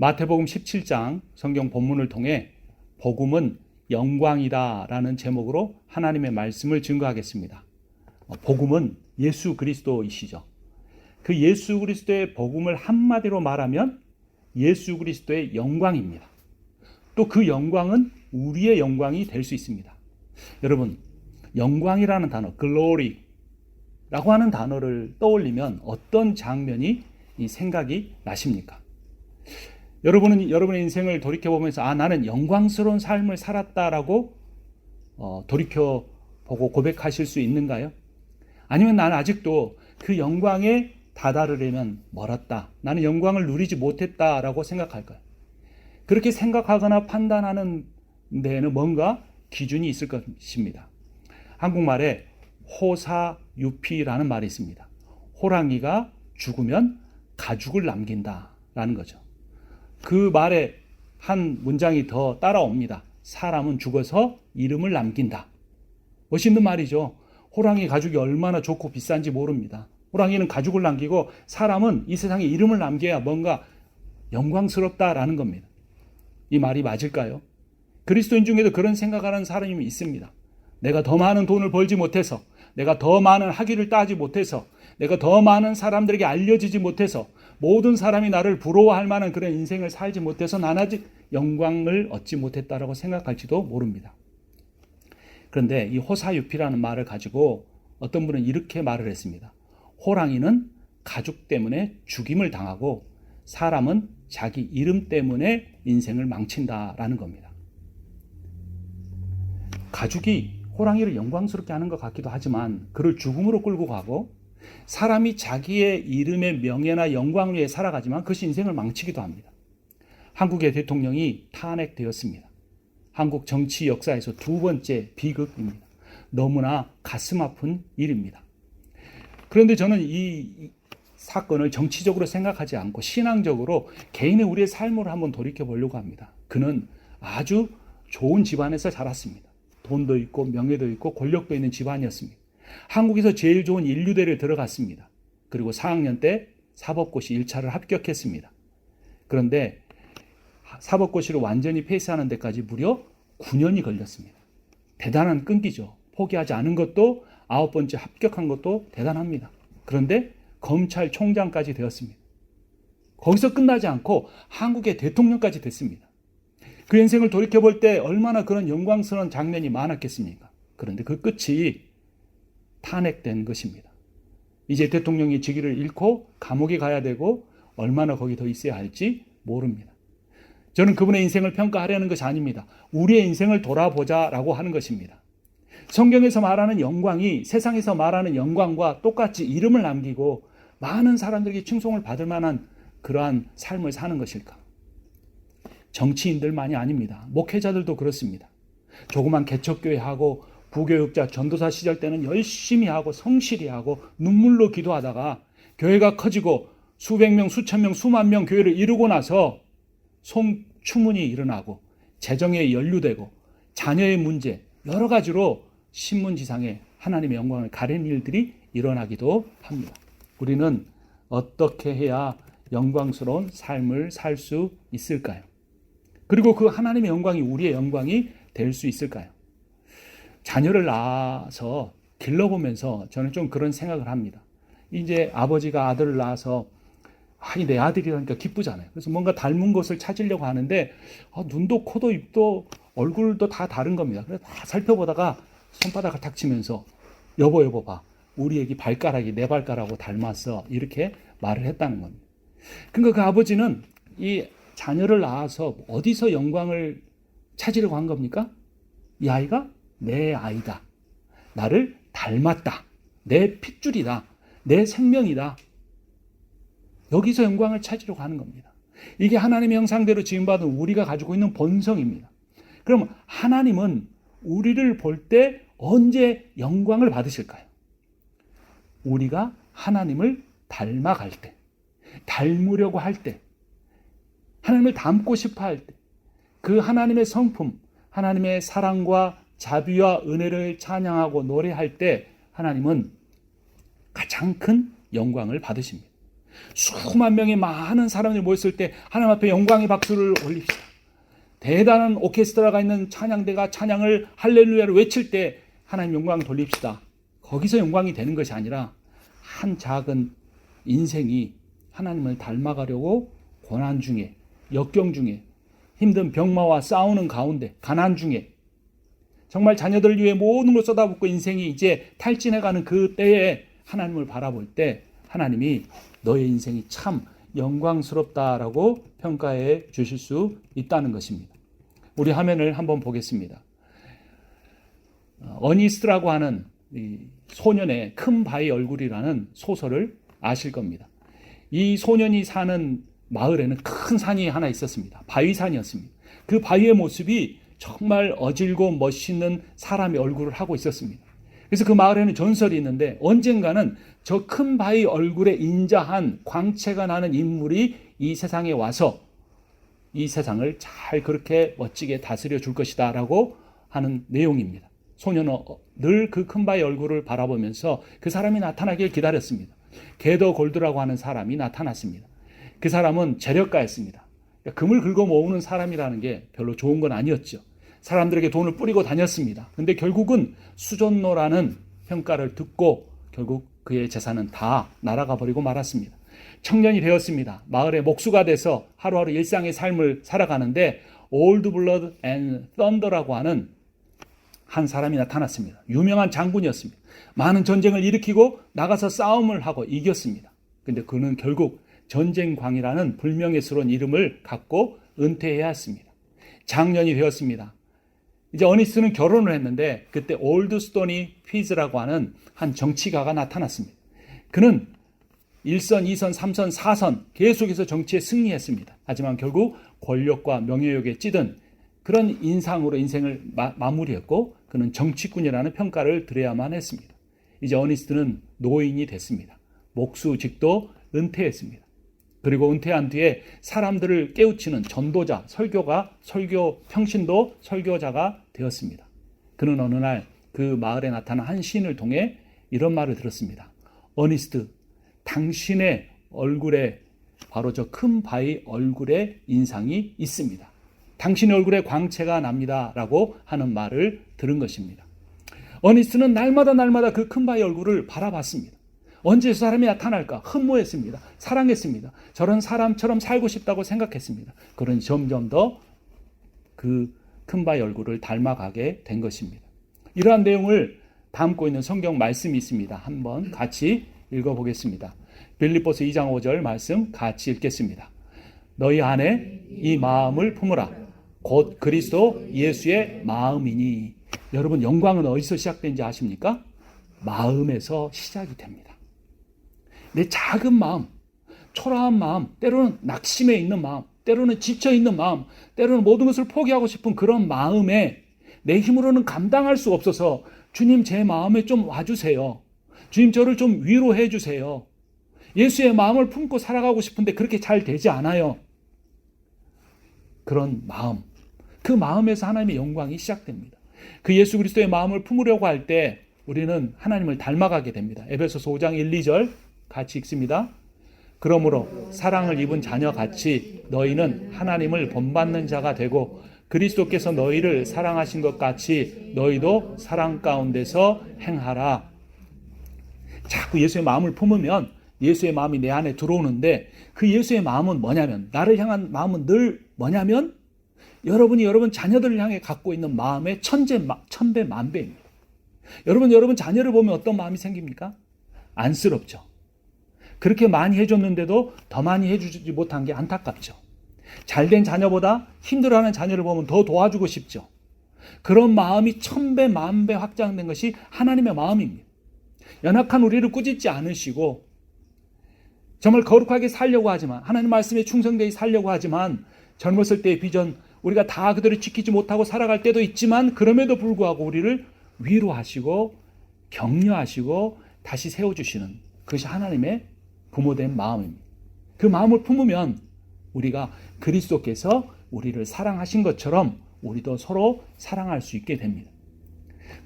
마태복음 17장 성경 본문을 통해 복음은 영광이다라는 제목으로 하나님의 말씀을 증거하겠습니다. 복음은 예수 그리스도이시죠. 그 예수 그리스도의 복음을 한마디로 말하면 예수 그리스도의 영광입니다. 또 그 영광은 우리의 영광이 될 수 있습니다. 여러분, 영광이라는 단어, glory라고 하는 단어를 떠올리면 어떤 장면이 생각이 나십니까? 여러분은 여러분의 인생을 돌이켜보면서 나는 영광스러운 삶을 살았다라고 돌이켜보고 고백하실 수 있는가요? 아니면 나는 아직도 그 영광에 다다르려면 멀었다, 나는 영광을 누리지 못했다라고 생각할까요? 그렇게 생각하거나 판단하는 데에는 뭔가 기준이 있을 것입니다. 한국말에 호사유피라는 말이 있습니다. 호랑이가 죽으면 가죽을 남긴다라는 거죠. 그 말에 한 문장이 더 따라옵니다. 사람은 죽어서 이름을 남긴다. 멋있는 말이죠. 호랑이 가죽이 얼마나 좋고 비싼지 모릅니다. 호랑이는 가죽을 남기고 사람은 이 세상에 이름을 남겨야 뭔가 영광스럽다라는 겁니다. 이 말이 맞을까요? 그리스도인 중에도 그런 생각하는 사람이 있습니다. 내가 더 많은 돈을 벌지 못해서, 내가 더 많은 학위를 따지 못해서, 내가 더 많은 사람들에게 알려지지 못해서, 모든 사람이 나를 부러워할 만한 그런 인생을 살지 못해서 난 아직 영광을 얻지 못했다라고 생각할지도 모릅니다. 그런데 이 호사유피라는 말을 가지고 어떤 분은 이렇게 말을 했습니다. 호랑이는 가죽 때문에 죽임을 당하고 사람은 자기 이름 때문에 인생을 망친다라는 겁니다. 가죽이 호랑이를 영광스럽게 하는 것 같기도 하지만 그를 죽음으로 끌고 가고, 사람이 자기의 이름의 명예나 영광을 위해 살아가지만 그것이 인생을 망치기도 합니다. 한국의 대통령이 탄핵되었습니다. 한국 정치 역사에서 두 번째 비극입니다. 너무나 가슴 아픈 일입니다. 그런데 저는 이 사건을 정치적으로 생각하지 않고 신앙적으로 개인의 우리의 삶을 한번 돌이켜 보려고 합니다. 그는 아주 좋은 집안에서 자랐습니다. 돈도 있고 명예도 있고 권력도 있는 집안이었습니다. 한국에서 제일 좋은 인류대를 들어갔습니다. 그리고 4학년 때 사법고시 1차를 합격했습니다. 그런데 사법고시를 완전히 패스하는 데까지 무려 9년이 걸렸습니다. 대단한 끈기죠. 포기하지 않은 것도 9번째 합격한 것도 대단합니다. 그런데 검찰총장까지 되었습니다. 거기서 끝나지 않고 한국의 대통령까지 됐습니다. 그 인생을 돌이켜볼 때 얼마나 그런 영광스러운 장면이 많았겠습니까? 그런데 그 끝이 탄핵된 것입니다. 이제 대통령이 직위를 잃고 감옥에 가야 되고 얼마나 거기 더 있어야 할지 모릅니다. 저는 그분의 인생을 평가하려는 것이 아닙니다. 우리의 인생을 돌아보자라고 하는 것입니다. 성경에서 말하는 영광이 세상에서 말하는 영광과 똑같이 이름을 남기고 많은 사람들에게 칭송을 받을 만한 그러한 삶을 사는 것일까? 정치인들만이 아닙니다. 목회자들도 그렇습니다. 조그만 개척교회하고 부교육자 전도사 시절 때는 열심히 하고 성실히 하고 눈물로 기도하다가 교회가 커지고 수백 명, 수천 명, 수만 명 교회를 이루고 나서 송추문이 일어나고 재정에 연루되고 자녀의 문제 여러 가지로 신문지상에 하나님의 영광을 가리는 일들이 일어나기도 합니다. 우리는 어떻게 해야 영광스러운 삶을 살 수 있을까요? 그리고 그 하나님의 영광이 우리의 영광이 될 수 있을까요? 자녀를 낳아서 길러보면서 저는 좀 그런 생각을 합니다. 이제 아버지가 아들을 낳아서 내 아들이라니까 기쁘잖아요. 그래서 뭔가 닮은 것을 찾으려고 하는데 눈도 코도 입도 얼굴도 다 다른 겁니다. 그래서 다 살펴보다가 손바닥을 탁 치면서 여보 봐. 우리 애기 발가락이 내 발가락하고 닮았어. 이렇게 말을 했다는 겁니다. 그러니까 그 아버지는 이 자녀를 낳아서 어디서 영광을 찾으려고 한 겁니까? 이 아이가 내 아이다. 나를 닮았다. 내 핏줄이다. 내 생명이다. 여기서 영광을 찾으려고 하는 겁니다. 이게 하나님의 형상대로 지음받은 우리가 가지고 있는 본성입니다. 그럼 하나님은 우리를 볼 때 언제 영광을 받으실까요? 우리가 하나님을 닮아갈 때, 닮으려고 할 때, 하나님을 닮고 싶어 할 때, 그 하나님의 성품, 하나님의 사랑과 자비와 은혜를 찬양하고 노래할 때 하나님은 가장 큰 영광을 받으십니다. 수만 명의 많은 사람들이 모였을 때 하나님 앞에 영광의 박수를 올립시다. 대단한 오케스트라가 있는 찬양대가 찬양을 할렐루야를 외칠 때 하나님 영광을 돌립시다. 거기서 영광이 되는 것이 아니라 한 작은 인생이 하나님을 닮아가려고 고난 중에, 역경 중에, 힘든 병마와 싸우는 가운데, 가난 중에 정말 자녀들 위해 모든 걸 쏟아붓고 인생이 이제 탈진해가는 그 때에 하나님을 바라볼 때 하나님이 너의 인생이 참 영광스럽다라고 평가해 주실 수 있다는 것입니다. 우리 화면을 한번 보겠습니다. 어니스트라고 하는 이 소년의 큰 바위 얼굴이라는 소설을 아실 겁니다. 이 소년이 사는 마을에는 큰 산이 하나 있었습니다. 바위산이었습니다. 그 바위의 모습이 정말 어질고 멋있는 사람의 얼굴을 하고 있었습니다. 그래서 그 마을에는 전설이 있는데 언젠가는 저 큰 바위 얼굴에 인자한 광채가 나는 인물이 이 세상에 와서 이 세상을 잘 그렇게 멋지게 다스려 줄 것이다 라고 하는 내용입니다. 소년은 늘 그 큰 바위 얼굴을 바라보면서 그 사람이 나타나길 기다렸습니다. 게더 골드라고 하는 사람이 나타났습니다. 그 사람은 재력가였습니다. 금을 긁어 모으는 사람이라는 게 별로 좋은 건 아니었죠. 사람들에게 돈을 뿌리고 다녔습니다. 근데 결국은 수존노라는 평가를 듣고 결국 그의 재산은 다 날아가 버리고 말았습니다. 청년이 되었습니다. 마을의 목수가 돼서 하루하루 일상의 삶을 살아가는데 올드 블러드 앤 썬더라고 하는 한 사람이 나타났습니다. 유명한 장군이었습니다. 많은 전쟁을 일으키고 나가서 싸움을 하고 이겼습니다. 근데 그는 결국 전쟁광이라는 불명예스러운 이름을 갖고 은퇴해야 했습니다. 장년이 되었습니다. 이제 어니스는 결혼을 했는데 그때 올드스토니 피즈라고 하는 한 정치가가 나타났습니다. 그는 1선, 2선, 3선, 4선 계속해서 정치에 승리했습니다. 하지만 결국 권력과 명예욕에 찌든 그런 인상으로 인생을 마무리했고 그는 정치꾼이라는 평가를 들어야만 했습니다. 이제 어니스트는 노인이 됐습니다. 목수직도 은퇴했습니다. 그리고 은퇴한 뒤에 사람들을 깨우치는 전도자, 설교 평신도 설교자가 되었습니다. 그는 어느 날 그 마을에 나타난 한 시인을 통해 이런 말을 들었습니다. 어니스트, 당신의 얼굴에 바로 저 큰 바위 얼굴에 인상이 있습니다. 당신의 얼굴에 광채가 납니다. 라고 하는 말을 들은 것입니다. 어니스트는 날마다 그 큰 바위 얼굴을 바라봤습니다. 언제 저 사람이 나타날까? 흠모했습니다. 사랑했습니다. 저런 사람처럼 살고 싶다고 생각했습니다. 그러니 점점 더 그 큰 바위 얼굴을 닮아가게 된 것입니다. 이러한 내용을 담고 있는 성경 말씀이 있습니다. 한번 같이 읽어보겠습니다. 빌립보서 2장 5절 말씀 같이 읽겠습니다. 너희 안에 이 마음을 품으라. 곧 그리스도 예수의 마음이니. 여러분, 영광은 어디서 시작된지 아십니까? 마음에서 시작이 됩니다. 내 작은 마음, 초라한 마음, 때로는 낙심해 있는 마음, 때로는 지쳐 있는 마음, 때로는 모든 것을 포기하고 싶은 그런 마음에 내 힘으로는 감당할 수 없어서 주님 제 마음에 좀 와주세요. 주님 저를 좀 위로해 주세요. 예수의 마음을 품고 살아가고 싶은데 그렇게 잘 되지 않아요. 그런 마음, 그 마음에서 하나님의 영광이 시작됩니다. 그 예수 그리스도의 마음을 품으려고 할 때 우리는 하나님을 닮아가게 됩니다. 에베소서 5장 1, 2절 같이 읽습니다. 그러므로 사랑을 입은 자녀같이 너희는 하나님을 본받는 자가 되고 그리스도께서 너희를 사랑하신 것 같이 너희도 사랑 가운데서 행하라. 자꾸 예수의 마음을 품으면 예수의 마음이 내 안에 들어오는데 그 예수의 마음은 뭐냐면, 나를 향한 마음은 늘 뭐냐면 여러분이 여러분 자녀들을 향해 갖고 있는 마음의 천배 만배입니다. 여러분 자녀를 보면 어떤 마음이 생깁니까? 안쓰럽죠. 그렇게 많이 해줬는데도 더 많이 해주지 못한 게 안타깝죠. 잘된 자녀보다 힘들어하는 자녀를 보면 더 도와주고 싶죠. 그런 마음이 천배 만배 확장된 것이 하나님의 마음입니다. 연약한 우리를 꾸짖지 않으시고 정말 거룩하게 살려고 하지만, 하나님 말씀에 충성되게 살려고 하지만 젊었을 때의 비전 우리가 다 그대로 지키지 못하고 살아갈 때도 있지만 그럼에도 불구하고 우리를 위로하시고 격려하시고 다시 세워주시는 그것이 하나님의 부모된 마음입니다. 그 마음을 품으면 우리가 그리스도께서 우리를 사랑하신 것처럼 우리도 서로 사랑할 수 있게 됩니다.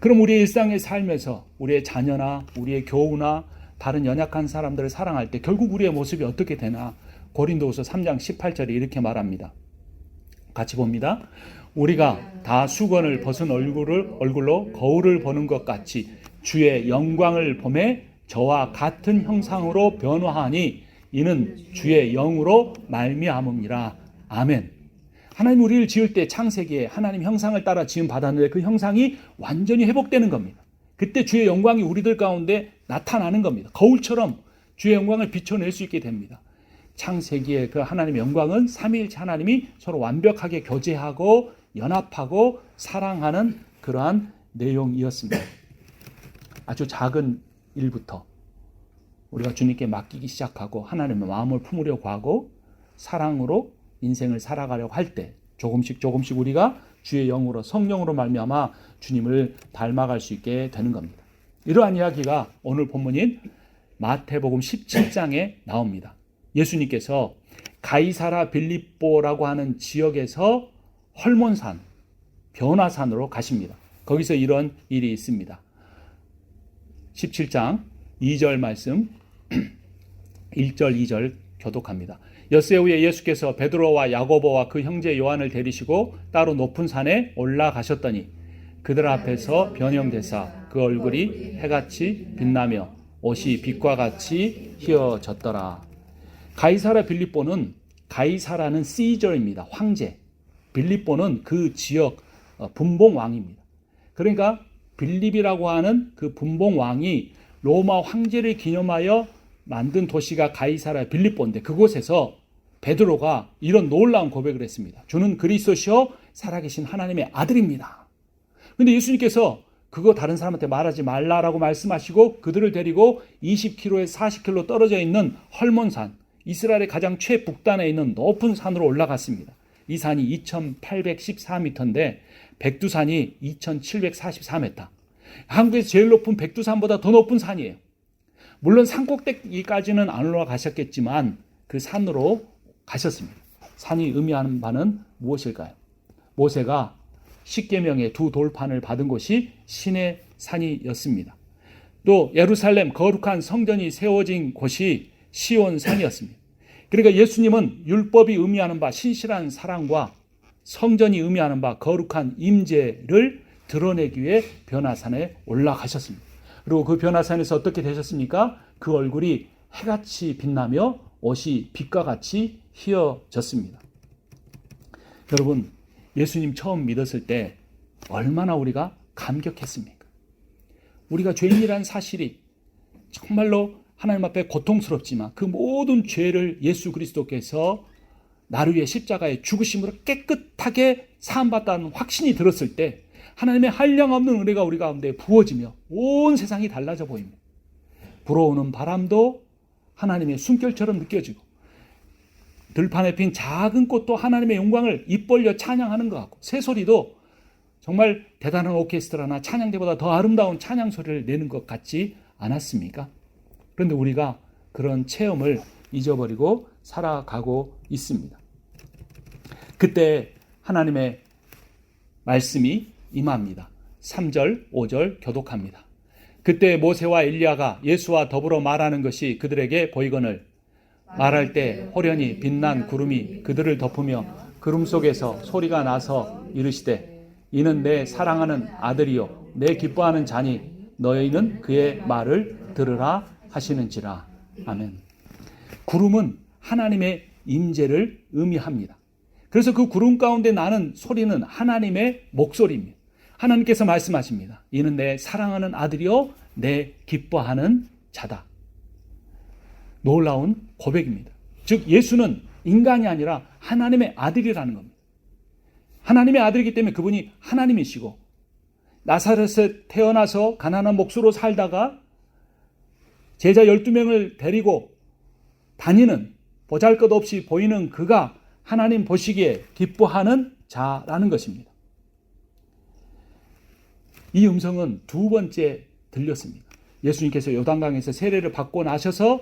그럼 우리의 일상의 삶에서 우리의 자녀나 우리의 교우나 다른 연약한 사람들을 사랑할 때 결국 우리의 모습이 어떻게 되나? 고린도후서 3장 18절에 이렇게 말합니다. 같이 봅니다. 우리가 다 수건을 벗은 얼굴로 거울을 보는 것 같이 주의 영광을 보매 저와 같은 형상으로 변화하니 이는 주의 영으로 말미암음이라. 아멘. 하나님 우리를 지을 때 창세기에 하나님 형상을 따라 지음 받았는데 그 형상이 완전히 회복되는 겁니다. 그때 주의 영광이 우리들 가운데 나타나는 겁니다. 거울처럼 주의 영광을 비춰낼 수 있게 됩니다. 창세기의 그 하나님의 영광은 삼위일체 하나님이 서로 완벽하게 교제하고 연합하고 사랑하는 그러한 내용이었습니다. 아주 작은 일부터 우리가 주님께 맡기기 시작하고 하나님의 마음을 품으려고 하고 사랑으로 인생을 살아가려고 할 때 조금씩 우리가 주의 영으로 성령으로 말미암아 주님을 닮아갈 수 있게 되는 겁니다. 이러한 이야기가 오늘 본문인 마태복음 17장에 나옵니다. 예수님께서 가이사라 빌립보라고 하는 지역에서 헐몬산, 변화산으로 가십니다. 거기서 이런 일이 있습니다. 17장 2절 말씀 1절 2절 교독합니다. 엿새 후에 예수께서 베드로와 야고보와 그 형제 요한을 데리시고 따로 높은 산에 올라가셨더니 그들 앞에서 변형되사 그 얼굴이 해같이 빛나며 옷이 빛과 같이 휘어졌더라. 가이사라 빌립보는 가이사라는 시저입니다. 황제. 빌립보는 그 지역 분봉 왕입니다. 그러니까 빌립이라고 하는 그 분봉 왕이 로마 황제를 기념하여 만든 도시가 가이사라 빌립보인데 그곳에서 베드로가 이런 놀라운 고백을 했습니다. 주는 그리스도시요 살아계신 하나님의 아들입니다. 그런데 예수님께서 그거 다른 사람한테 말하지 말라라고 말씀하시고 그들을 데리고 20km에서 40km 떨어져 있는 헐몬산, 이스라엘의 가장 최북단에 있는 높은 산으로 올라갔습니다. 이 산이 2814m인데 백두산이 2744m. 한국에서 제일 높은 백두산보다 더 높은 산이에요. 물론 산꼭대기까지는 안 올라가셨겠지만 그 산으로 가셨습니다. 산이 의미하는 바는 무엇일까요? 모세가 십계명의 두 돌판을 받은 곳이 신의 산이었습니다. 또 예루살렘 거룩한 성전이 세워진 곳이 시온산이었습니다. 그러니까 예수님은 율법이 의미하는 바 신실한 사랑과 성전이 의미하는 바 거룩한 임재를 드러내기 위해 변화산에 올라가셨습니다. 그리고 그 변화산에서 어떻게 되셨습니까? 그 얼굴이 해같이 빛나며 옷이 빛과 같이 휘어졌습니다. 여러분, 예수님 처음 믿었을 때 얼마나 우리가 감격했습니까? 우리가 죄인이라는 사실이 정말로 하나님 앞에 고통스럽지만 그 모든 죄를 예수 그리스도께서 나를 위해 십자가에 죽으심으로 깨끗하게 사함받다는 확신이 들었을 때 하나님의 한량없는 은혜가 우리 가운데 부어지며 온 세상이 달라져 보입니다. 불어오는 바람도 하나님의 숨결처럼 느껴지고 들판에 핀 작은 꽃도 하나님의 영광을 입 벌려 찬양하는 것 같고 새소리도 정말 대단한 오케스트라나 찬양대보다 더 아름다운 찬양 소리를 내는 것 같지 않았습니까? 그런데 우리가 그런 체험을 잊어버리고 살아가고 있습니다. 그때 하나님의 말씀이 임합니다. 3절, 5절 교독합니다. 그때 모세와 엘리야가 예수와 더불어 말하는 것이 그들에게 보이거늘 말할 때 호련히 빛난 구름이 그들을 덮으며 구름 속에서 소리가 나서 이르시되 이는 내 사랑하는 아들이요 내 기뻐하는 자니 너희는 그의 말을 들으라 하시는지라. 아멘. 구름은 하나님의 임재를 의미합니다. 그래서 그 구름 가운데 나는 소리는 하나님의 목소리입니다. 하나님께서 말씀하십니다. 이는 내 사랑하는 아들이요 내 기뻐하는 자다. 놀라운 고백입니다. 즉 예수는 인간이 아니라 하나님의 아들이라는 겁니다. 하나님의 아들이기 때문에 그분이 하나님이시고 나사렛에 태어나서 가난한 목수로 살다가 제자 12명을 데리고 다니는 보잘것없이 보이는 그가 하나님 보시기에 기뻐하는 자라는 것입니다. 이 음성은 두 번째 들렸습니다. 예수님께서 요단강에서 세례를 받고 나셔서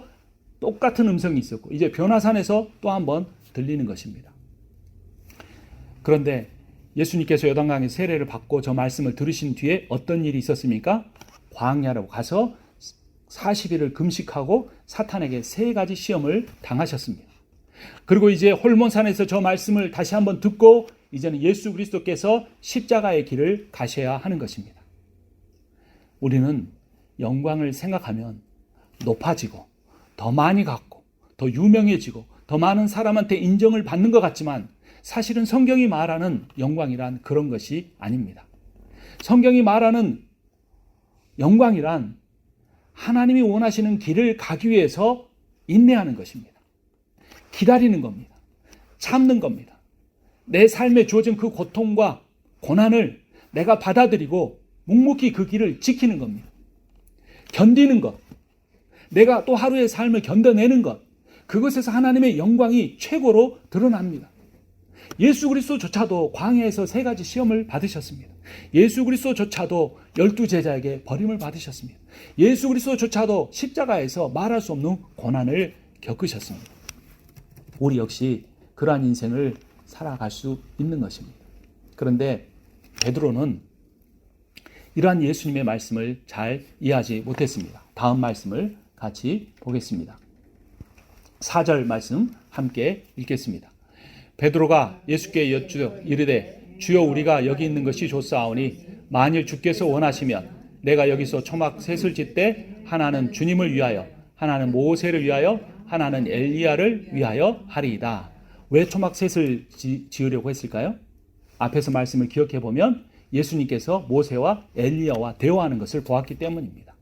똑같은 음성이 있었고 이제 변화산에서 또 한 번 들리는 것입니다. 그런데 예수님께서 요단강에서 세례를 받고 저 말씀을 들으신 뒤에 어떤 일이 있었습니까? 광야로 가서 40일을 금식하고 사탄에게 3가지 시험을 당하셨습니다. 그리고 이제 홀몬산에서 저 말씀을 다시 한번 듣고 이제는 예수 그리스도께서 십자가의 길을 가셔야 하는 것입니다. 우리는 영광을 생각하면 높아지고 더 많이 갖고 더 유명해지고 더 많은 사람한테 인정을 받는 것 같지만 사실은 성경이 말하는 영광이란 그런 것이 아닙니다. 성경이 말하는 영광이란 하나님이 원하시는 길을 가기 위해서 인내하는 것입니다. 기다리는 겁니다. 참는 겁니다. 내 삶에 주어진 그 고통과 고난을 내가 받아들이고 묵묵히 그 길을 지키는 겁니다. 견디는 것, 내가 또 하루의 삶을 견뎌내는 것, 그것에서 하나님의 영광이 최고로 드러납니다. 예수 그리스도조차도 광야에서 3가지 시험을 받으셨습니다. 예수 그리스도조차도 12제자에게 버림을 받으셨습니다. 예수 그리스도조차도 십자가에서 말할 수 없는 고난을 겪으셨습니다. 우리 역시 그러한 인생을 살아갈 수 있는 것입니다. 그런데 베드로는 이러한 예수님의 말씀을 잘 이해하지 못했습니다. 다음 말씀을 같이 보겠습니다. 4절 말씀 함께 읽겠습니다. 베드로가 예수께 여쭈어 이르되 주여 우리가 여기 있는 것이 좋사오니 만일 주께서 원하시면 내가 여기서 초막 셋을 짓되 하나는 주님을 위하여 하나는 모세를 위하여 하나는 엘리야를 위하여 하리이다. 왜 초막 셋을 지으려고 했을까요? 앞에서 말씀을 기억해 보면 예수님께서 모세와 엘리야와 대화하는 것을 보았기 때문입니다.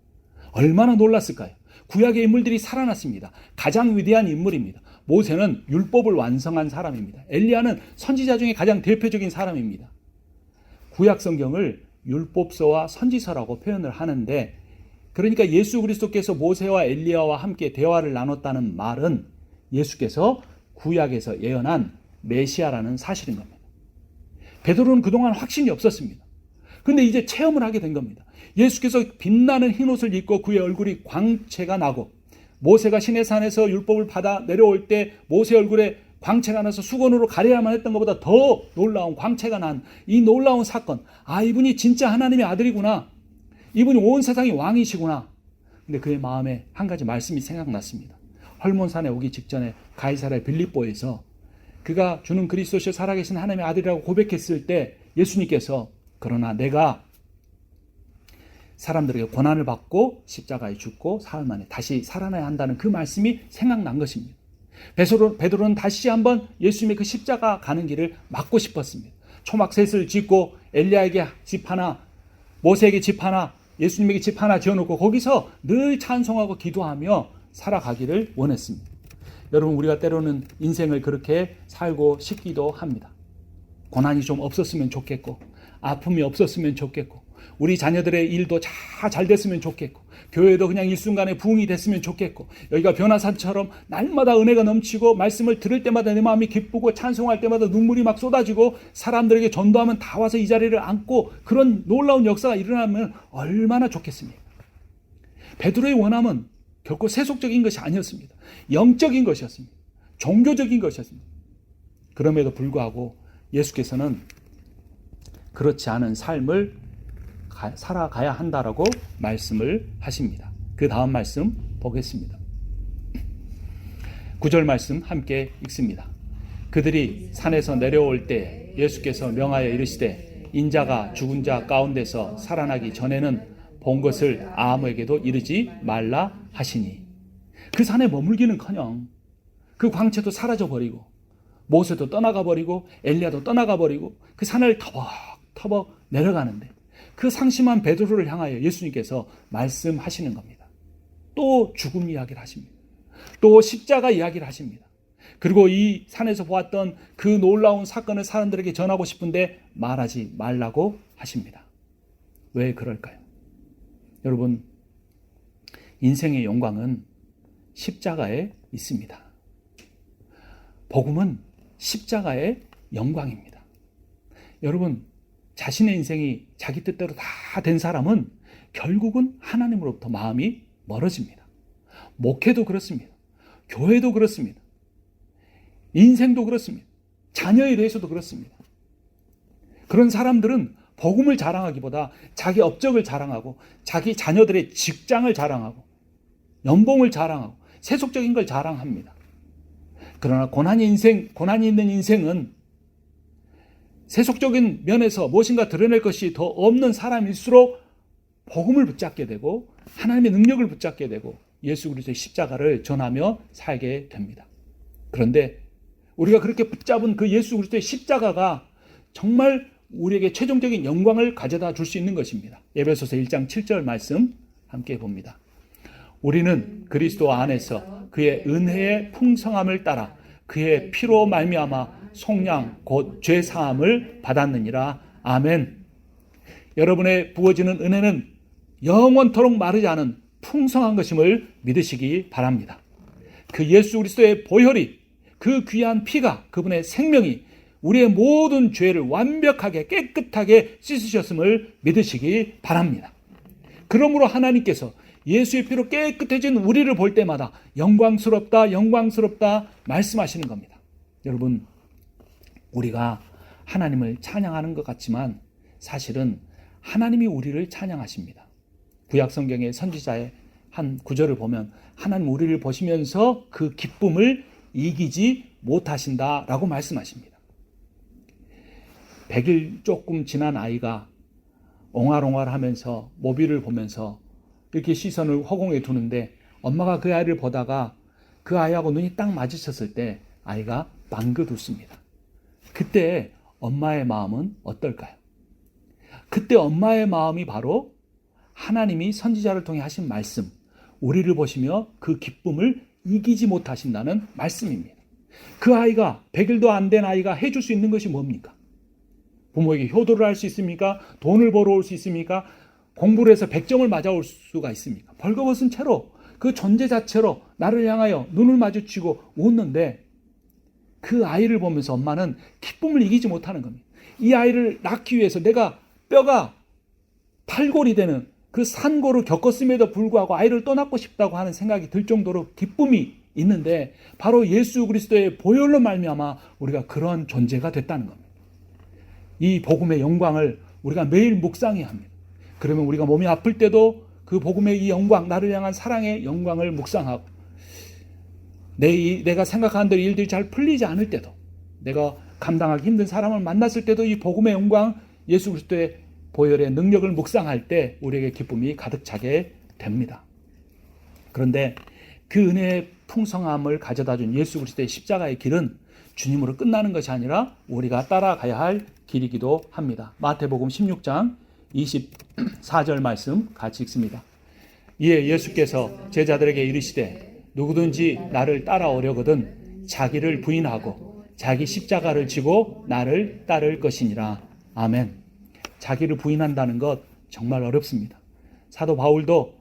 얼마나 놀랐을까요? 구약의 인물들이 살아났습니다. 가장 위대한 인물입니다. 모세는 율법을 완성한 사람입니다. 엘리야는 선지자 중에 가장 대표적인 사람입니다. 구약 성경을 율법서와 선지서라고 표현을 하는데, 그러니까 예수 그리스도께서 모세와 엘리야와 함께 대화를 나눴다는 말은 예수께서 구약에서 예언한 메시아라는 사실인 겁니다. 베드로는 그동안 확신이 없었습니다. 그런데 이제 체험을 하게 된 겁니다. 예수께서 빛나는 흰옷을 입고 그의 얼굴이 광채가 나고, 모세가 시내산에서 율법을 받아 내려올 때 모세 얼굴에 광채가 나서 수건으로 가려야만 했던 것보다 더 놀라운 광채가 난 이 놀라운 사건, 이분이 진짜 하나님의 아들이구나, 이분이 온 세상의 왕이시구나. 근데 그의 마음에 한 가지 말씀이 생각났습니다. 헐몬산에 오기 직전에 가이사랴 빌립보에서 그가 주는 그리스도시여 살아계신 하나님의 아들이라고 고백했을 때 예수님께서 그러나 내가 사람들에게 고난을 받고 십자가에 죽고 사흘 만에 다시 살아나야 한다는 그 말씀이 생각난 것입니다. 베드로는 다시 한번 예수님의 그 십자가 가는 길을 막고 싶었습니다. 초막셋을 짓고 엘리야에게 집 하나, 모세에게 집 하나, 예수님에게 집 하나 지어놓고 거기서 늘 찬송하고 기도하며 살아가기를 원했습니다. 여러분, 우리가 때로는 인생을 그렇게 살고 싶기도 합니다. 고난이 좀 없었으면 좋겠고, 아픔이 없었으면 좋겠고, 우리 자녀들의 일도 잘 됐으면 좋겠고, 교회도 그냥 일순간에 부흥이 됐으면 좋겠고, 여기가 변화산처럼 날마다 은혜가 넘치고 말씀을 들을 때마다 내 마음이 기쁘고 찬송할 때마다 눈물이 막 쏟아지고 사람들에게 전도하면 다 와서 이 자리를 앉고 그런 놀라운 역사가 일어나면 얼마나 좋겠습니까? 베드로의 원함은 결코 세속적인 것이 아니었습니다. 영적인 것이었습니다. 종교적인 것이었습니다. 그럼에도 불구하고 예수께서는 그렇지 않은 삶을 살아가야 한다라고 말씀을 하십니다. 그 다음 말씀 보겠습니다. 9절 말씀 함께 읽습니다. 그들이 산에서 내려올 때 예수께서 명하여 이르시되 인자가 죽은 자 가운데서 살아나기 전에는 본 것을 아무에게도 이르지 말라 하시니, 그 산에 머물기는커녕 그 광채도 사라져버리고 모세도 떠나가버리고 엘리야도 떠나가버리고 그 산을 터벅터벅 내려가는데 그 상심한 베드로를 향하여 예수님께서 말씀하시는 겁니다. 또 죽음 이야기를 하십니다. 또 십자가 이야기를 하십니다. 그리고 이 산에서 보았던 그 놀라운 사건을 사람들에게 전하고 싶은데 말하지 말라고 하십니다. 왜 그럴까요? 여러분, 인생의 영광은 십자가에 있습니다. 복음은 십자가의 영광입니다. 여러분, 자신의 인생이 자기 뜻대로 다 된 사람은 결국은 하나님으로부터 마음이 멀어집니다. 목회도 그렇습니다. 교회도 그렇습니다. 인생도 그렇습니다. 자녀에 대해서도 그렇습니다. 그런 사람들은 복음을 자랑하기보다 자기 업적을 자랑하고 자기 자녀들의 직장을 자랑하고 연봉을 자랑하고 세속적인 걸 자랑합니다. 그러나 고난이 있는 인생은 세속적인 면에서 무엇인가 드러낼 것이 더 없는 사람일수록 복음을 붙잡게 되고 하나님의 능력을 붙잡게 되고 예수 그리스도의 십자가를 전하며 살게 됩니다. 그런데 우리가 그렇게 붙잡은 그 예수 그리스도의 십자가가 정말 우리에게 최종적인 영광을 가져다 줄 수 있는 것입니다. 에베소서 1장 7절 말씀 함께 봅니다. 우리는 그리스도 안에서 그의 은혜의 풍성함을 따라 그의 피로 말미암아 속량 곧 죄 사함을 받았느니라. 아멘. 여러분의 부어지는 은혜는 영원토록 마르지 않은 풍성한 것임을 믿으시기 바랍니다. 그 예수 그리스도의 보혈이, 그 귀한 피가, 그분의 생명이 우리의 모든 죄를 완벽하게 깨끗하게 씻으셨음을 믿으시기 바랍니다. 그러므로 하나님께서 예수의 피로 깨끗해진 우리를 볼 때마다 영광스럽다, 영광스럽다 말씀하시는 겁니다. 여러분, 우리가 하나님을 찬양하는 것 같지만 사실은 하나님이 우리를 찬양하십니다. 구약 성경의 선지자의 한 구절을 보면 하나님 우리를 보시면서 그 기쁨을 이기지 못하신다라고 말씀하십니다. 100일 조금 지난 아이가 옹알옹알하면서 모비를 보면서 이렇게 시선을 허공에 두는데 엄마가 그 아이를 보다가 그 아이하고 눈이 딱 마주쳤을 때 아이가 방긋 웃습니다. 그때 엄마의 마음은 어떨까요? 그때 엄마의 마음이 바로 하나님이 선지자를 통해 하신 말씀, 우리를 보시며 그 기쁨을 이기지 못하신다는 말씀입니다. 그 아이가 100일도 안 된 아이가 해줄 수 있는 것이 뭡니까? 부모에게 효도를 할 수 있습니까? 돈을 벌어올 수 있습니까? 공부를 해서 100점을 맞아올 수가 있습니까? 벌거벗은 채로 그 존재 자체로 나를 향하여 눈을 마주치고 웃는데 그 아이를 보면서 엄마는 기쁨을 이기지 못하는 겁니다. 이 아이를 낳기 위해서 내가 뼈가 탈골이 되는 그 산고를 겪었음에도 불구하고 아이를 떠나고 싶다고 하는 생각이 들 정도로 기쁨이 있는데 바로 예수 그리스도의 보혈로 말미암아 우리가 그런 존재가 됐다는 겁니다. 이 복음의 영광을 우리가 매일 묵상해야 합니다. 그러면 우리가 몸이 아플 때도 그 복음의 이 영광, 나를 향한 사랑의 영광을 묵상하고 내가 생각하는 대로 일들이 잘 풀리지 않을 때도 내가 감당하기 힘든 사람을 만났을 때도 이 복음의 영광, 예수 그리스도의 보혈의 능력을 묵상할 때 우리에게 기쁨이 가득 차게 됩니다. 그런데 그 은혜의 풍성함을 가져다 준 예수 그리스도의 십자가의 길은 주님으로 끝나는 것이 아니라 우리가 따라가야 할 길이기도 합니다. 마태복음 16장 24절 말씀 같이 읽습니다. 이에 예수께서 제자들에게 이르시되 누구든지 나를 따라오려거든 자기를 부인하고 자기 십자가를 지고 나를 따를 것이니라. 아멘. 자기를 부인한다는 것 정말 어렵습니다. 사도 바울도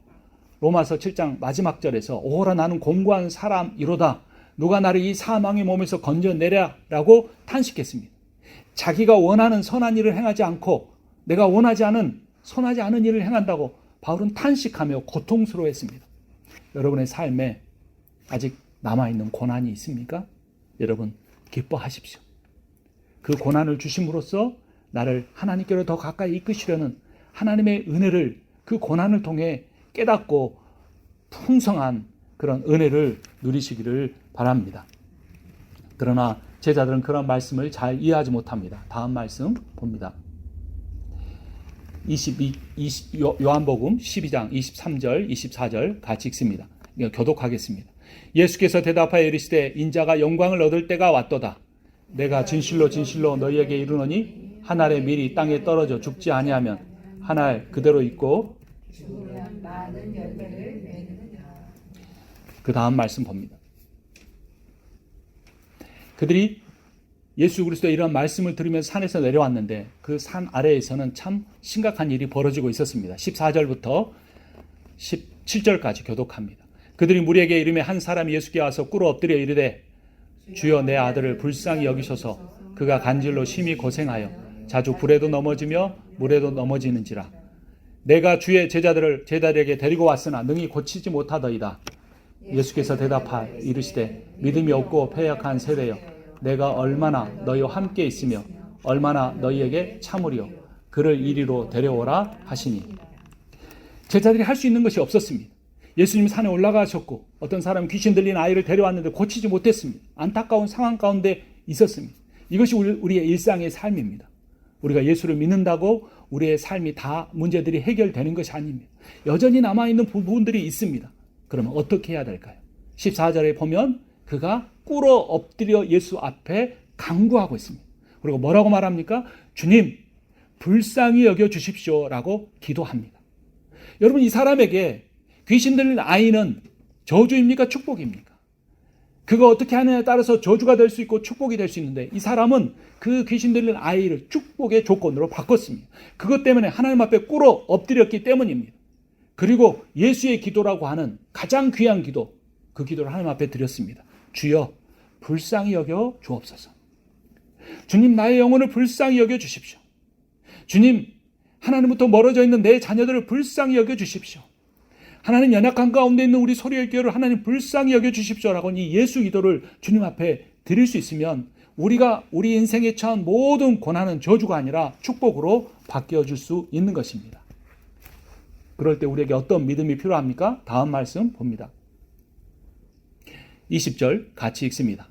로마서 7장 마지막 절에서 오호라 나는 공고한 사람이로다. 누가 나를 이 사망의 몸에서 건져내랴라고 탄식했습니다. 자기가 원하는 선한 일을 행하지 않고 내가 원하지 않은 선하지 않은 일을 행한다고 바울은 탄식하며 고통스러워했습니다. 여러분의 삶에 아직 남아있는 고난이 있습니까? 여러분 기뻐하십시오. 그 고난을 주심으로써 나를 하나님께로 더 가까이 이끄시려는 하나님의 은혜를 그 고난을 통해 깨닫고 풍성한 그런 은혜를 누리시기를 바랍니다. 그러나 제자들은 그런 말씀을 잘 이해하지 못합니다. 다음 말씀 봅니다. 요한복음 12장 23절 24절 같이 읽습니다. 교독하겠습니다. 예수께서 대답하여 이르시되 인자가 영광을 얻을 때가 왔도다. 내가 진실로 진실로 너희에게 이르노니 한 알의 밀이 땅에 떨어져 죽지 아니하면 한 알 그대로 있고 그 다음 말씀 봅니다. 그들이 예수 그리스도의 이런 말씀을 들으면서 산에서 내려왔는데 그 산 아래에서는 참 심각한 일이 벌어지고 있었습니다. 14절부터 17절까지 교독합니다. 그들이 무리에게 이르매 한 사람이 예수께 와서 꿇어 엎드려 이르되 주여 내 아들을 불쌍히 여기소서 그가 간질로 심히 고생하여 자주 불에도 넘어지며 물에도 넘어지는지라. 내가 주의 제자들에게 데리고 왔으나 능히 고치지 못하더이다. 예수께서 대답하 이르시되 믿음이 없고 패역한 세대여 내가 얼마나 너희와 함께 있으며 얼마나 너희에게 참으리요 그를 이리로 데려오라 하시니. 제자들이 할 수 있는 것이 없었습니다. 예수님 산에 올라가셨고 어떤 사람은 귀신 들린 아이를 데려왔는데 고치지 못했습니다. 안타까운 상황 가운데 있었습니다. 이것이 우리의 일상의 삶입니다. 우리가 예수를 믿는다고 우리의 삶이 다 문제들이 해결되는 것이 아닙니다. 여전히 남아있는 부분들이 있습니다. 그러면 어떻게 해야 될까요? 14절에 보면 그가 꿇어 엎드려 예수 앞에 간구하고 있습니다. 그리고 뭐라고 말합니까? 주님, 불쌍히 여겨 주십시오라고 기도합니다. 여러분, 이 사람에게 귀신 들린 아이는 저주입니까? 축복입니까? 그거 어떻게 하느냐에 따라서 저주가 될 수 있고 축복이 될 수 있는데 이 사람은 그 귀신 들린 아이를 축복의 조건으로 바꿨습니다. 그것 때문에 하나님 앞에 꿇어 엎드렸기 때문입니다. 그리고 예수의 기도라고 하는 가장 귀한 기도, 그 기도를 하나님 앞에 드렸습니다. 주여, 불쌍히 여겨 주옵소서. 주님, 나의 영혼을 불쌍히 여겨 주십시오. 주님, 하나님부터 멀어져 있는 내 자녀들을 불쌍히 여겨 주십시오. 하나님, 연약한 가운데 있는 우리 소리의 교회를 하나님 불쌍히 여겨 주십시오라고 이 예수 기도를 주님 앞에 드릴 수 있으면 우리가 우리 인생에 처한 모든 고난은 저주가 아니라 축복으로 바뀌어줄 수 있는 것입니다. 그럴 때 우리에게 어떤 믿음이 필요합니까? 다음 말씀 봅니다. 20절 같이 읽습니다.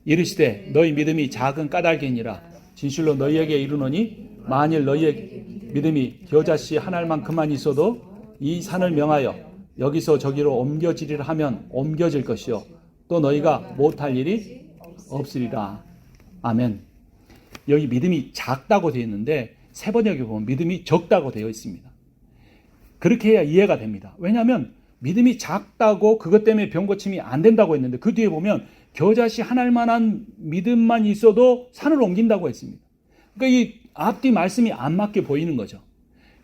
이르시되 너희 믿음이 작은 까닭이니라. 진실로 너희에게 이르노니 만일 너희의 믿음이 겨자씨 한 알만큼만 있어도 이 산을 명하여 여기서 저기로 옮겨지리라 하면 옮겨질 것이요 또 너희가 못할 일이 없으리라. 아멘. 여기 믿음이 작다고 되어 있는데 세 번역에 보면 믿음이 적다고 되어 있습니다. 그렇게 해야 이해가 됩니다. 왜냐하면 믿음이 작다고 그것 때문에 병 고침이 안 된다고 했는데 그 뒤에 보면 겨자씨 한 알만한 믿음만 있어도 산을 옮긴다고 했습니다. 그러니까 이 앞뒤 말씀이 안 맞게 보이는 거죠.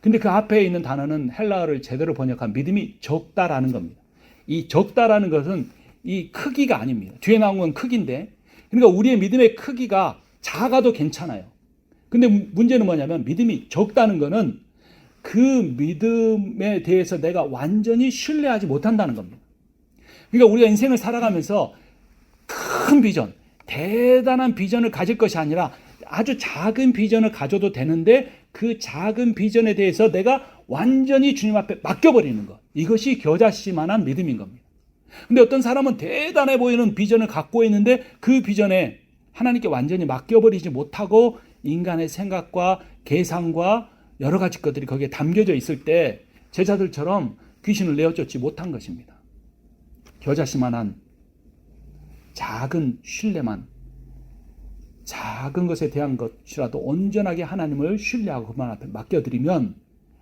근데 그 앞에 있는 단어는 헬라어를 제대로 번역한 믿음이 적다라는 겁니다. 이 적다라는 것은 이 크기가 아닙니다. 뒤에 나온 건 크기인데, 그러니까 우리의 믿음의 크기가 작아도 괜찮아요. 근데 문제는 뭐냐면 믿음이 적다는 거는 그 믿음에 대해서 내가 완전히 신뢰하지 못한다는 겁니다. 그러니까 우리가 인생을 살아가면서 큰 비전, 대단한 비전을 가질 것이 아니라 아주 작은 비전을 가져도 되는데 그 작은 비전에 대해서 내가 완전히 주님 앞에 맡겨버리는 것. 이것이 겨자씨만한 믿음인 겁니다. 근데 어떤 사람은 대단해 보이는 비전을 갖고 있는데 그 비전에 하나님께 완전히 맡겨버리지 못하고 인간의 생각과 계산과 여러 가지 것들이 거기에 담겨져 있을 때 제자들처럼 귀신을 내어쫓지 못한 것입니다. 겨자씨만한 작은 신뢰만, 작은 것에 대한 것이라도 온전하게 하나님을 신뢰하고 그만 앞에 맡겨드리면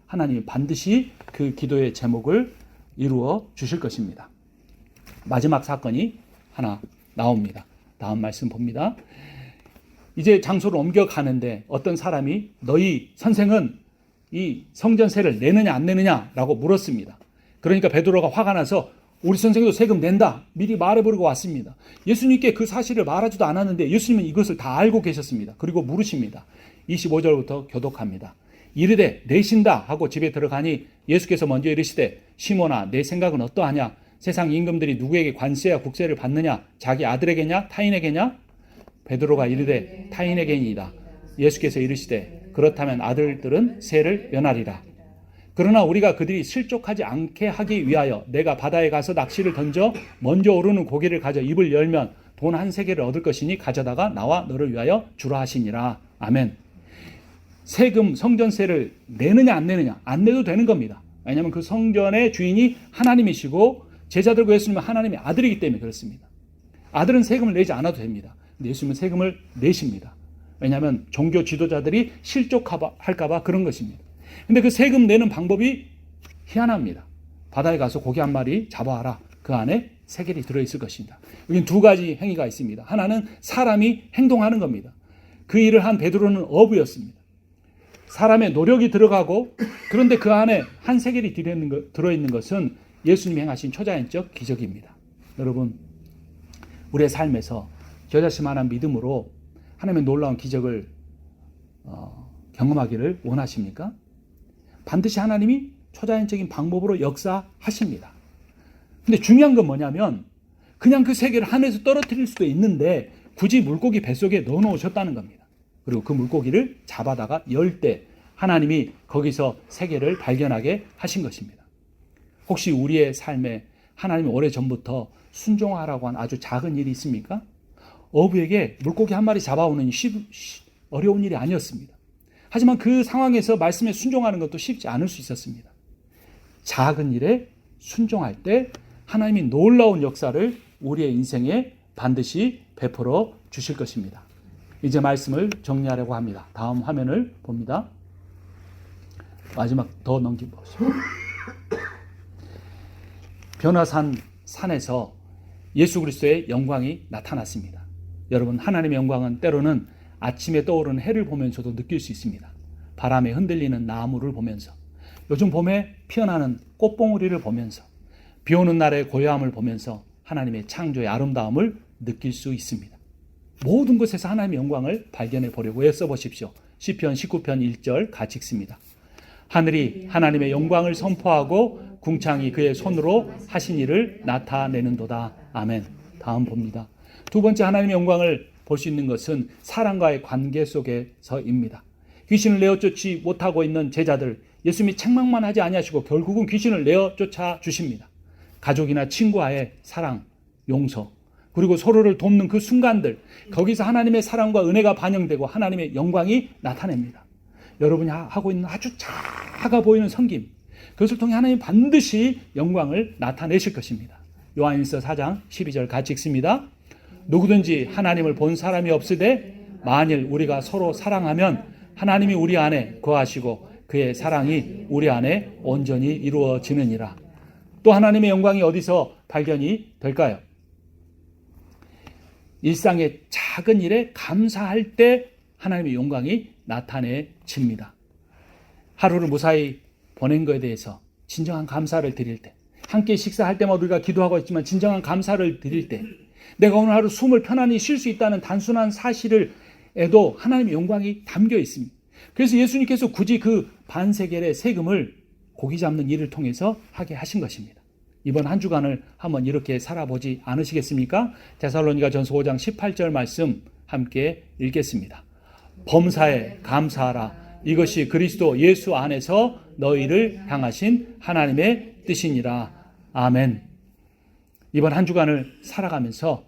하나님이 반드시 그 기도의 제목을 이루어 주실 것입니다. 마지막 사건이 하나 나옵니다. 다음 말씀 봅니다. 이제 장소를 옮겨가는데 어떤 사람이 너희 선생은 이 성전세를 내느냐 안 내느냐라고 물었습니다. 그러니까 베드로가 화가 나서 우리 선생도 세금 낸다 미리 말해버리고 왔습니다. 예수님께 그 사실을 말하지도 않았는데 예수님은 이것을 다 알고 계셨습니다. 그리고 물으십니다. 25절부터 교독합니다. 이르되 내신다 하고 집에 들어가니 예수께서 먼저 이르시되 시몬아 내 생각은 어떠하냐? 세상 임금들이 누구에게 관세와 국세를 받느냐? 자기 아들에게냐 타인에게냐? 베드로가 이르되 타인에게니이다. 예수께서 이르시되 그렇다면 아들들은 세를 면하리라. 그러나 우리가 그들이 실족하지 않게 하기 위하여 내가 바다에 가서 낚시를 던져 먼저 오르는 고기를 가져 입을 열면 돈 한 세개를 얻을 것이니 가져다가 나와 너를 위하여 주라 하시니라. 아멘. 세금 성전세를 내느냐 안 내느냐 안 내도 되는 겁니다. 왜냐하면 그 성전의 주인이 하나님이시고 제자들과 예수님은 하나님의 아들이기 때문에 그렇습니다. 아들은 세금을 내지 않아도 됩니다. 근데 예수님은 세금을 내십니다. 왜냐하면 종교 지도자들이 실족할까 봐 그런 것입니다. 근데 그 세금 내는 방법이 희한합니다. 바다에 가서 고기 한 마리 잡아와라. 그 안에 세겔이 들어있을 것입니다. 여기는 두 가지 행위가 있습니다. 하나는 사람이 행동하는 겁니다. 그 일을 한 베드로는 어부였습니다. 사람의 노력이 들어가고 그런데 그 안에 한 세겔이 들어있는 것은 예수님이 행하신 초자연적 기적입니다. 여러분, 우리의 삶에서 겨자씨만한 믿음으로 하나님의 놀라운 기적을 경험하기를 원하십니까? 반드시 하나님이 초자연적인 방법으로 역사하십니다. 근데 중요한 건 뭐냐면 그냥 그 세계를 하늘에서 떨어뜨릴 수도 있는데 굳이 물고기 뱃속에 넣어놓으셨다는 겁니다. 그리고 그 물고기를 잡아다가 열 때 하나님이 거기서 세계를 발견하게 하신 것입니다. 혹시 우리의 삶에 하나님이 오래전부터 순종하라고 한 아주 작은 일이 있습니까? 어부에게 물고기 한 마리 잡아오는 어려운 일이 아니었습니다. 하지만 그 상황에서 말씀에 순종하는 것도 쉽지 않을 수 있었습니다. 작은 일에 순종할 때 하나님이 놀라운 역사를 우리의 인생에 반드시 베풀어 주실 것입니다. 이제 말씀을 정리하려고 합니다. 다음 화면을 봅니다. 마지막 더 넘겨보시죠. 변화산에서 예수 그리스도의 영광이 나타났습니다. 여러분, 하나님의 영광은 때로는 아침에 떠오르는 해를 보면서도 느낄 수 있습니다. 바람에 흔들리는 나무를 보면서, 요즘 봄에 피어나는 꽃봉오리를 보면서, 비 오는 날의 고요함을 보면서 하나님의 창조의 아름다움을 느낄 수 있습니다. 모든 것에서 하나님의 영광을 발견해 보려고 애써 보십시오. 시편 19편 1절 같이 읽습니다. 하늘이 하나님의 영광을 선포하고 궁창이 그의 손으로 하신 일을 나타내는도다. 아멘. 다음 봅니다. 두 번째, 하나님의 영광을 볼 수 있는 것은 사람과의 관계 속에서입니다. 귀신을 내어쫓지 못하고 있는 제자들, 예수님이 책망만 하지 아니하시고 결국은 귀신을 내어쫓아 주십니다. 가족이나 친구와의 사랑, 용서, 그리고 서로를 돕는 그 순간들, 거기서 하나님의 사랑과 은혜가 반영되고 하나님의 영광이 나타냅니다. 여러분이 하고 있는 아주 작아 보이는 섬김, 그것을 통해 하나님 반드시 영광을 나타내실 것입니다. 요한일서 4장 12절 같이 읽습니다. 누구든지 하나님을 본 사람이 없으되 만일 우리가 서로 사랑하면 하나님이 우리 안에 거하시고 그의 사랑이 우리 안에 온전히 이루어지느니라. 또 하나님의 영광이 어디서 발견이 될까요? 일상의 작은 일에 감사할 때 하나님의 영광이 나타내집니다. 하루를 무사히 보낸 것에 대해서 진정한 감사를 드릴 때, 함께 식사할 때마다 우리가 기도하고 있지만 진정한 감사를 드릴 때, 내가 오늘 하루 숨을 편안히 쉴 수 있다는 단순한 사실에도 하나님의 영광이 담겨 있습니다. 그래서 예수님께서 굳이 그 반세겔의 세금을 고기 잡는 일을 통해서 하게 하신 것입니다. 이번 한 주간을 한번 이렇게 살아보지 않으시겠습니까? 데살로니가전서 5장 18절 말씀 함께 읽겠습니다. 범사에 감사하라. 이것이 그리스도 예수 안에서 너희를 향하신 하나님의 뜻이니라. 아멘. 이번 한 주간을 살아가면서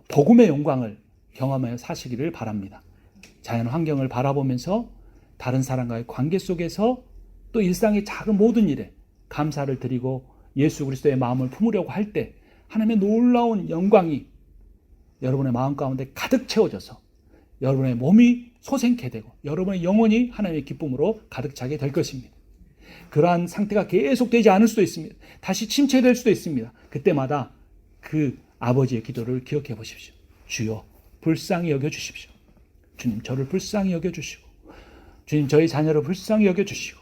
복음의 영광을 경험하여 사시기를 바랍니다. 자연 환경을 바라보면서 다른 사람과의 관계 속에서 또 일상의 작은 모든 일에 감사를 드리고 예수 그리스도의 마음을 품으려고 할 때 하나님의 놀라운 영광이 여러분의 마음 가운데 가득 채워져서 여러분의 몸이 소생케 되고 여러분의 영혼이 하나님의 기쁨으로 가득 차게 될 것입니다. 그러한 상태가 계속되지 않을 수도 있습니다. 다시 침체될 수도 있습니다. 그때마다 그 아버지의 기도를 기억해 보십시오. 주여 불쌍히 여겨주십시오. 주님 저를 불쌍히 여겨주시고, 주님 저희 자녀를 불쌍히 여겨주시고,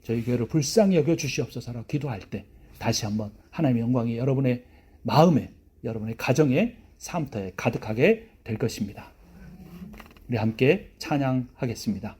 저희 교회를 불쌍히 여겨주시옵소서라고 기도할 때 다시 한번 하나님의 영광이 여러분의 마음에, 여러분의 가정에, 삶터에 가득하게 될 것입니다. 우리 함께 찬양하겠습니다.